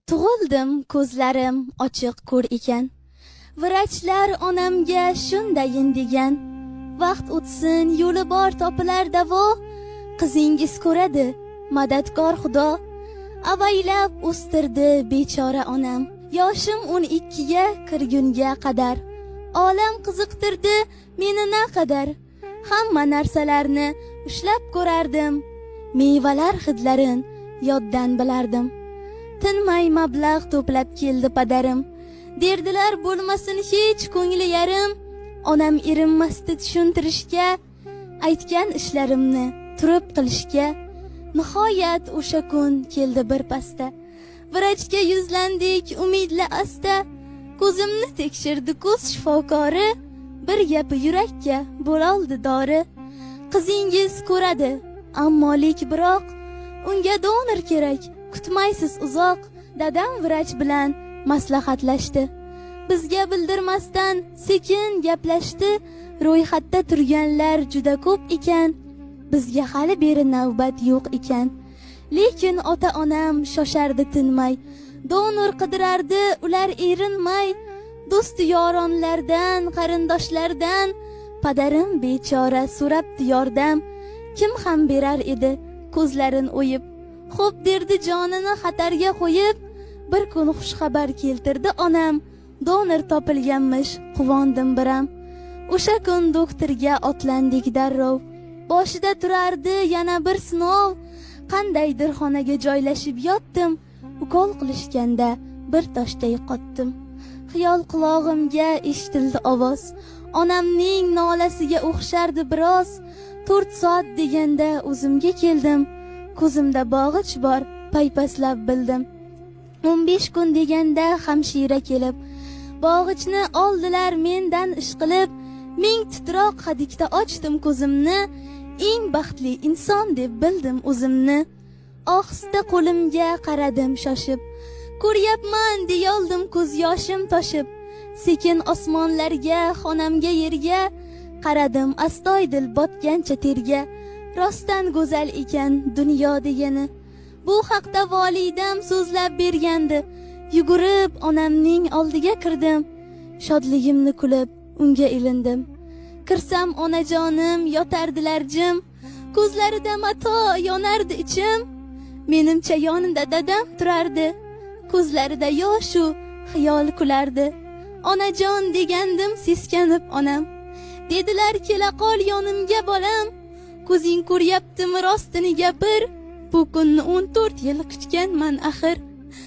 Tug'ildim, ko'zlarim ochiq ko'r ekan. Vrachlar onamga shundayin degan. Vaqt o'tsin, yo'li bor topilar davo. Qizingiz ko'radi, madadkor Xudo. Avaylab o'stirdi bechora onam. Yoshim 12 ga kirgunga qadar. Olam qiziqtirdi meni naqadar. Hamma narsalarni ushlab ko'rardim. Mevalar hidlarin yoddan bilardim. Tinmay mablag' to'plab keldi padarim. Derdilar bo'lmasin hech ko'ngli yarim. Onam erinmasdi tushuntirishga, aytgan ishlarimni turib qilishga. Nihoyat o'sha kun keldi bir pasta. Vrachga yuzlandik umidli asta. Ko'zimni tekshirdi ko'z shifokori. Bir gapi yurakka bo'loldi dori. Qizingiz ko'radi, ammo lek biroq unga donor kerak. Kutmaysiz uzoq, dadam vrach bilan maslahatlashdi. Bizga bildirmasdan sekin gaplashdi. Ro'yxatda turganlar juda ko'p ekan. Bizga hali beri navbat yo'q ekan. Lekin ota-onam shoshardi tinmay. Donor qidirardi ular erinmay. Do'st yoronlardan, qarindoshlardan padarim bechora so'rabdi yordam. Kim ham berar edi ko'zlarin o'yib. Xo'p derdi jonini xatarga qo'yib. Bir kun xush xabar keltirdi onam. Donor topilganmish, quvondim biram. O'sha kun doktorga otlandik darrov. Boshida turardi yana bir sinov. Qandaydir xonaga joylashib yotdim. Ukol qilishganda bir toshday qotdim. Xiyol qulog'imga eshitildi ovoz. Onamning nolasiga o'xshardi biroz. 4 soat deganda o'zimga keldim. Ko'zimda bog'ich bor, paypaslab bildim. 15 kun deganda hamshira kelib, bog'ichni oldilar mendan ishqilib. Ming titroq hadikda ochdim ko'zimni. Eng baxtli inson deb bildim o'zimni. Ohista qo'limga qaradim shoshib. Ko'ryapman deyoldim ko'z yoshim toshib. Sekin osmonlarga, xonamga, yerga qaradim astoydil botgancha terga. Rostdan go'zal ekan dunyo degani. Bu haqda volidam so'zlab bergandi. Yugurib onamning oldiga kirdim. Shodligimni kulib unga ilindim. Kirsam onajonim yotardilar jim. Ko'zlarida mato yonardi ichim. Menimcha yonimda dadam turardi. Ko'zlarida yoshu xiyol kulardi. Onajon degandim seskanib onam. Dedilar kela qol yonimga bolam. Ko'zing ko'ryaptimi rostini gapir. Bu kunni 14 yil kutganman axir.